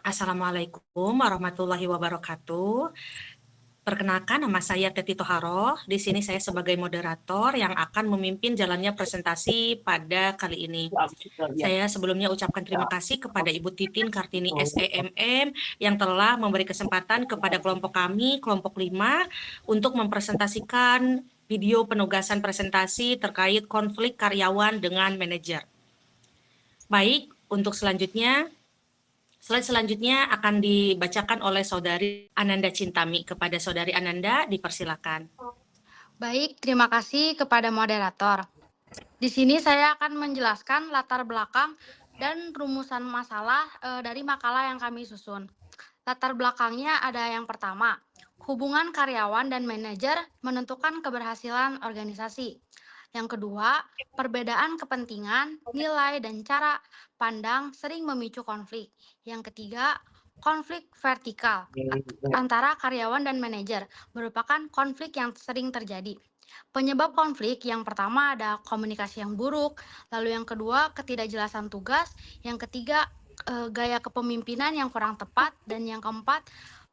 Assalamualaikum warahmatullahi wabarakatuh. Perkenalkan, nama saya Teti Toharoh. Di sini saya sebagai moderator yang akan memimpin jalannya presentasi pada kali ini. Saya sebelumnya ucapkan terima kasih kepada Ibu Titin Kartini SEMM yang telah memberi kesempatan kepada kelompok kami, kelompok 5, untuk mempresentasikan video penugasan presentasi terkait konflik karyawan dengan manajer. Baik, untuk selanjutnya, slide selanjutnya akan dibacakan oleh Saudari Ananda Cintami. Kepada Saudari Ananda, dipersilakan. Baik, terima kasih kepada moderator. Di sini saya akan menjelaskan latar belakang dan rumusan masalah dari makalah yang kami susun. Latar belakangnya ada yang pertama, hubungan karyawan dan manajer menentukan keberhasilan organisasi. Yang kedua, perbedaan kepentingan, nilai, dan cara pandang sering memicu konflik. Yang ketiga, konflik vertikal antara karyawan dan manajer merupakan konflik yang sering terjadi. Penyebab konflik yang pertama ada komunikasi yang buruk, lalu yang kedua ketidakjelasan tugas, yang ketiga gaya kepemimpinan yang kurang tepat, dan yang keempat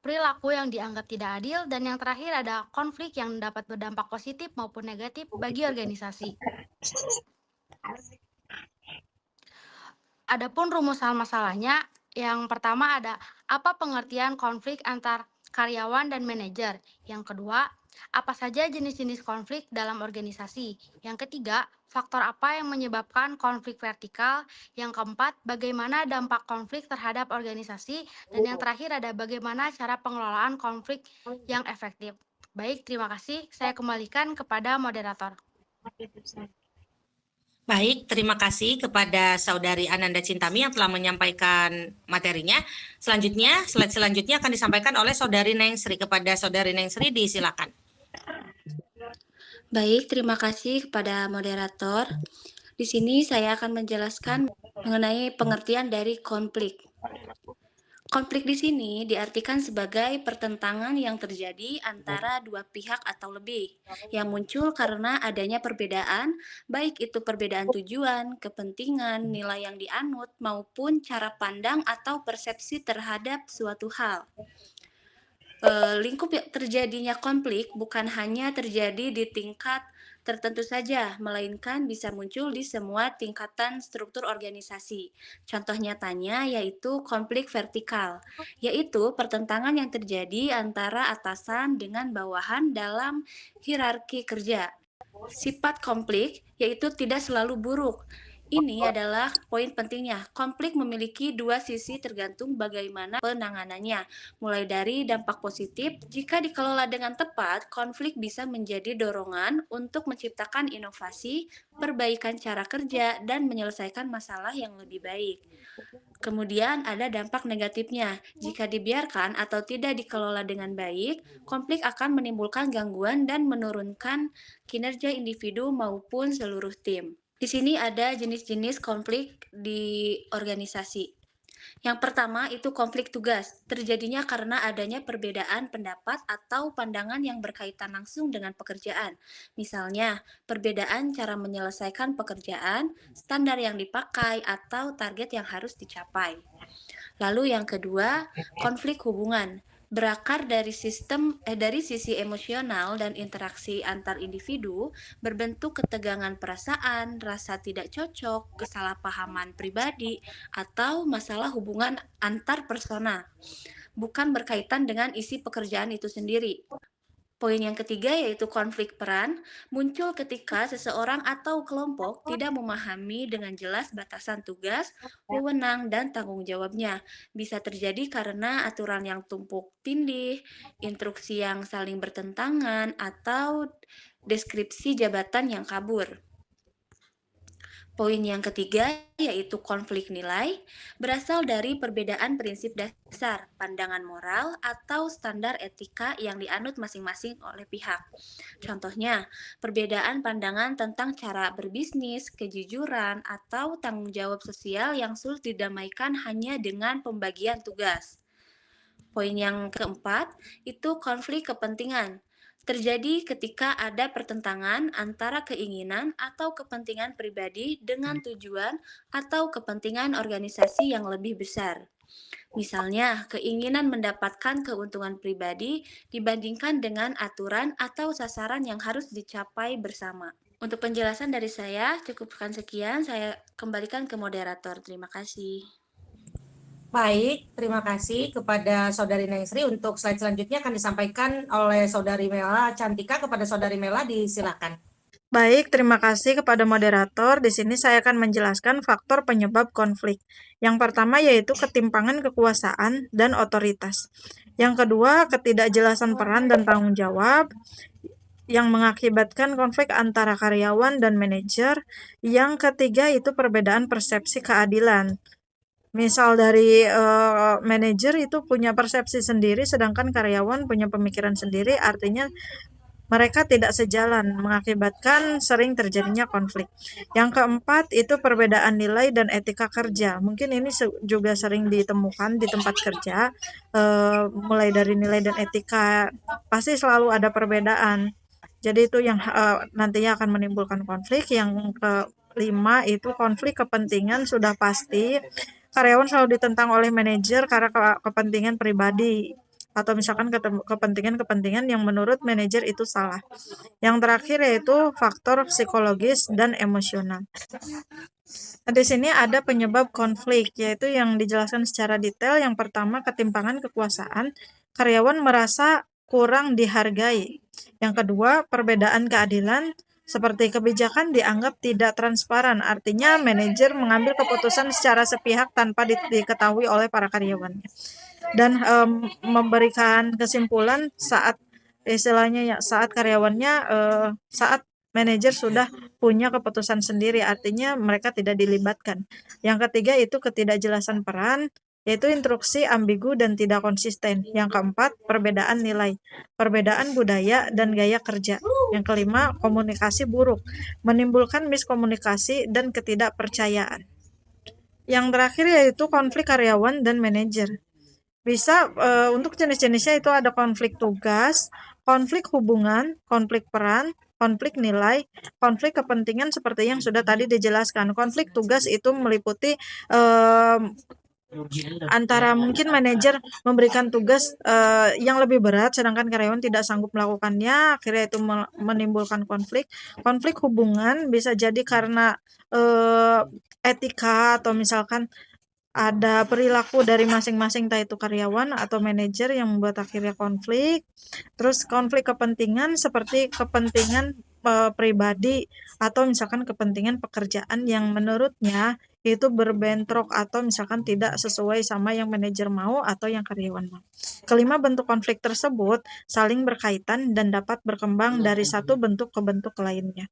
perilaku yang dianggap tidak adil, dan yang terakhir ada konflik yang dapat berdampak positif maupun negatif bagi organisasi. Adapun rumusan masalahnya, yang pertama ada apa pengertian konflik antar karyawan dan manajer. Yang kedua, apa saja jenis-jenis konflik dalam organisasi. Yang ketiga, faktor apa yang menyebabkan konflik vertikal. Yang keempat, bagaimana dampak konflik terhadap organisasi. Dan yang terakhir ada bagaimana cara pengelolaan konflik yang efektif. Baik, terima kasih. Saya kembalikan kepada moderator. Baik, terima kasih kepada Saudari Ananda Cintami yang telah menyampaikan materinya. Selanjutnya, slide selanjutnya akan disampaikan oleh Saudari Nengsri. Kepada Saudari Nengsri, disilakan. Baik, terima kasih kepada moderator. Di sini saya akan menjelaskan mengenai pengertian dari konflik. Konflik di sini diartikan sebagai pertentangan yang terjadi antara dua pihak atau lebih, yang muncul karena adanya perbedaan, baik itu perbedaan tujuan, kepentingan, nilai yang dianut, maupun cara pandang atau persepsi terhadap suatu hal. Lingkup terjadinya konflik bukan hanya terjadi di tingkat tertentu saja, melainkan bisa muncul di semua tingkatan struktur organisasi. Contoh nyatanya yaitu konflik vertikal, yaitu pertentangan yang terjadi antara atasan dengan bawahan dalam hierarki kerja. Sifat konflik yaitu tidak selalu buruk. Ini adalah poin pentingnya. Konflik memiliki dua sisi tergantung bagaimana penanganannya. Mulai dari dampak positif, jika dikelola dengan tepat, konflik bisa menjadi dorongan untuk menciptakan inovasi, perbaikan cara kerja, dan menyelesaikan masalah yang lebih baik. Kemudian ada dampak negatifnya. Jika dibiarkan atau tidak dikelola dengan baik, konflik akan menimbulkan gangguan dan menurunkan kinerja individu maupun seluruh tim. Di sini ada jenis-jenis konflik di organisasi. Yang pertama itu konflik tugas. Terjadinya karena adanya perbedaan pendapat atau pandangan yang berkaitan langsung dengan pekerjaan. Misalnya, perbedaan cara menyelesaikan pekerjaan, standar yang dipakai, atau target yang harus dicapai. Lalu yang kedua, konflik hubungan. Berakar dari sisi emosional dan interaksi antar individu, berbentuk ketegangan perasaan, rasa tidak cocok, kesalahpahaman pribadi, atau masalah hubungan antar persona, bukan berkaitan dengan isi pekerjaan itu sendiri. Poin yang ketiga yaitu konflik peran, muncul ketika seseorang atau kelompok tidak memahami dengan jelas batasan tugas, wewenang, dan tanggung jawabnya. Bisa terjadi karena aturan yang tumpuk tindih, instruksi yang saling bertentangan, atau deskripsi jabatan yang kabur. Poin yang ketiga yaitu konflik nilai, berasal dari perbedaan prinsip dasar, pandangan moral, atau standar etika yang dianut masing-masing oleh pihak. Contohnya, perbedaan pandangan tentang cara berbisnis, kejujuran, atau tanggung jawab sosial yang sulit didamaikan hanya dengan pembagian tugas. Poin yang keempat, itu konflik kepentingan. Terjadi ketika ada pertentangan antara keinginan atau kepentingan pribadi dengan tujuan atau kepentingan organisasi yang lebih besar. Misalnya, keinginan mendapatkan keuntungan pribadi dibandingkan dengan aturan atau sasaran yang harus dicapai bersama. Untuk penjelasan dari saya, cukupkan sekian. Saya kembalikan ke moderator. Terima kasih. Baik, terima kasih kepada Saudari Naisri. Untuk slide selanjutnya akan disampaikan oleh Saudari Mela Cantika. Kepada Saudari Mela, disilakan. Baik, terima kasih kepada moderator. Di sini saya akan menjelaskan faktor penyebab konflik. Yang pertama yaitu ketimpangan kekuasaan dan otoritas. Yang kedua, ketidakjelasan peran dan tanggung jawab yang mengakibatkan konflik antara karyawan dan manajer. Yang ketiga itu perbedaan persepsi keadilan. Misal dari manajer itu punya persepsi sendiri, sedangkan karyawan punya pemikiran sendiri, artinya mereka tidak sejalan, mengakibatkan sering terjadinya konflik. Yang keempat itu perbedaan nilai dan etika kerja. Mungkin ini juga sering ditemukan di tempat kerja, mulai dari nilai dan etika, pasti selalu ada perbedaan. Jadi itu yang nantinya akan menimbulkan konflik. Yang kelima itu konflik kepentingan, sudah pasti karyawan selalu ditentang oleh manajer karena kepentingan pribadi atau misalkan kepentingan-kepentingan yang menurut manajer itu salah. Yang terakhir yaitu faktor psikologis dan emosional. Nah, di sini ada penyebab konflik, yaitu yang dijelaskan secara detail. Yang pertama, ketimpangan kekuasaan. Karyawan merasa kurang dihargai. Yang kedua, perbedaan keadilan. Seperti kebijakan dianggap tidak transparan, artinya manajer mengambil keputusan secara sepihak tanpa diketahui oleh para karyawannya. Dan memberikan kesimpulan saat istilahnya ya saat karyawannya saat manajer sudah punya keputusan sendiri, artinya mereka tidak dilibatkan. Yang ketiga itu ketidakjelasan peran, yaitu instruksi ambigu dan tidak konsisten. Yang keempat, perbedaan nilai, perbedaan budaya dan gaya kerja. Yang kelima, komunikasi buruk, menimbulkan miskomunikasi dan ketidakpercayaan. Yang terakhir yaitu konflik karyawan dan manajer. Bisa untuk jenis-jenisnya itu ada konflik tugas, konflik hubungan, konflik peran, konflik nilai, konflik kepentingan seperti yang sudah tadi dijelaskan. Konflik tugas itu meliputi antara mungkin manajer memberikan tugas yang lebih berat sedangkan karyawan tidak sanggup melakukannya, akhirnya itu menimbulkan konflik. Konflik hubungan bisa jadi karena etika atau misalkan ada perilaku dari masing-masing, entah itu karyawan atau manajer yang membuat akhirnya konflik. Terus konflik kepentingan seperti kepentingan pribadi atau misalkan kepentingan pekerjaan yang menurutnya itu berbentrok atau misalkan tidak sesuai sama yang manajer mau atau yang karyawan mau. Kelima, bentuk konflik tersebut saling berkaitan dan dapat berkembang dari satu bentuk ke bentuk lainnya.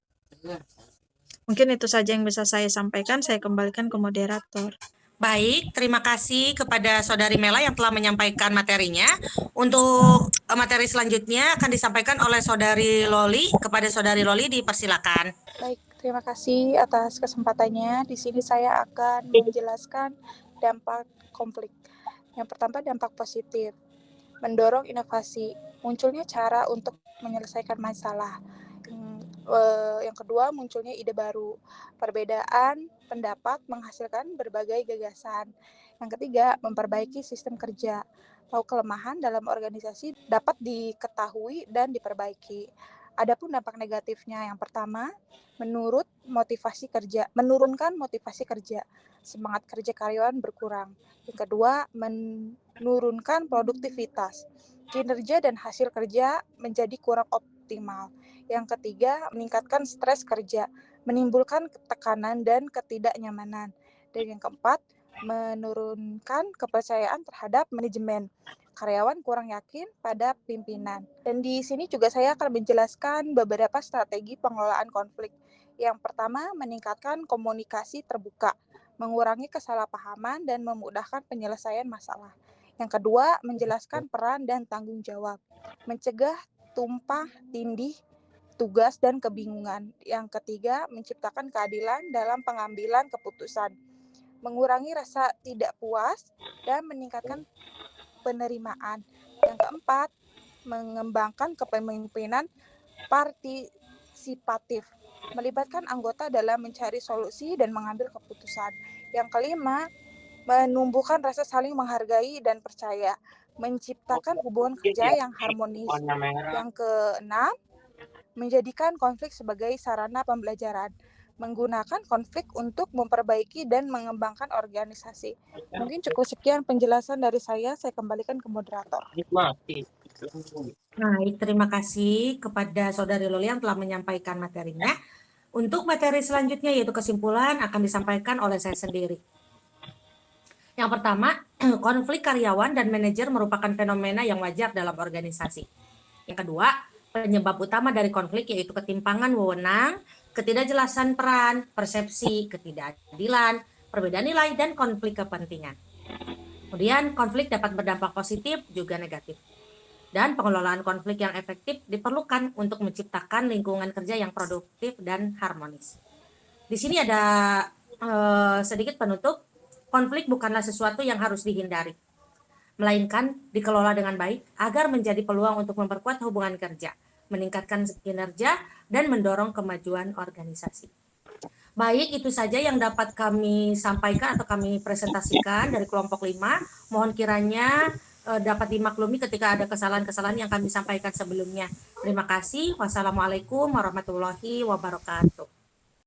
Mungkin itu saja yang bisa saya sampaikan. Saya kembalikan ke moderator. Baik, terima kasih kepada Saudari Mela yang telah menyampaikan materinya. Untuk materi selanjutnya akan disampaikan oleh Saudari Loli. Kepada Saudari Loli dipersilakan. Baik, terima kasih atas kesempatannya. Di sini saya akan menjelaskan dampak konflik. Yang pertama, dampak positif. Mendorong inovasi. Munculnya cara untuk menyelesaikan masalah. Yang kedua, munculnya ide baru. Perbedaan pendapat menghasilkan berbagai gagasan. Yang ketiga, memperbaiki sistem kerja. Tahu kelemahan dalam organisasi dapat diketahui dan diperbaiki. Adapun dampak negatifnya, yang pertama, menurunkan motivasi kerja. Semangat kerja karyawan berkurang. Yang kedua, menurunkan produktivitas. Kinerja dan hasil kerja menjadi kurang optimal. Yang ketiga, meningkatkan stres kerja, menimbulkan tekanan dan ketidaknyamanan. Dan yang keempat, menurunkan kepercayaan terhadap manajemen. Karyawan kurang yakin pada pimpinan. Dan di sini juga saya akan menjelaskan beberapa strategi pengelolaan konflik. Yang pertama, meningkatkan komunikasi terbuka, mengurangi kesalahpahaman dan memudahkan penyelesaian masalah. Yang kedua, menjelaskan peran dan tanggung jawab, mencegah tumpah tindih tugas dan kebingungan. Yang ketiga, menciptakan keadilan dalam pengambilan keputusan, mengurangi rasa tidak puas dan meningkatkan penerimaan. Yang keempat, mengembangkan kepemimpinan partisipatif, melibatkan anggota dalam mencari solusi dan mengambil keputusan. Yang kelima, menumbuhkan rasa saling menghargai dan percaya, menciptakan hubungan kerja yang harmonis. Yang keenam, menjadikan konflik sebagai sarana pembelajaran, menggunakan konflik untuk memperbaiki dan mengembangkan organisasi. Mungkin cukup sekian penjelasan dari saya kembalikan ke moderator. Baik, terima kasih kepada Saudari Loli yang telah menyampaikan materinya. Untuk materi selanjutnya yaitu kesimpulan akan disampaikan oleh saya sendiri. Yang pertama, konflik karyawan dan manajer merupakan fenomena yang wajar dalam organisasi. Yang kedua, penyebab utama dari konflik yaitu ketimpangan wewenang, ketidakjelasan peran, persepsi, ketidakadilan, perbedaan nilai, dan konflik kepentingan. Kemudian, konflik dapat berdampak positif juga negatif. Dan pengelolaan konflik yang efektif diperlukan untuk menciptakan lingkungan kerja yang produktif dan harmonis. Di sini ada sedikit penutup, konflik bukanlah sesuatu yang harus dihindari, melainkan dikelola dengan baik agar menjadi peluang untuk memperkuat hubungan kerja, meningkatkan kinerja, dan mendorong kemajuan organisasi. Baik, itu saja yang dapat kami sampaikan atau kami presentasikan dari kelompok 5. Mohon kiranya dapat dimaklumi ketika ada kesalahan-kesalahan yang kami sampaikan sebelumnya. Terima kasih. Wassalamualaikum warahmatullahi wabarakatuh.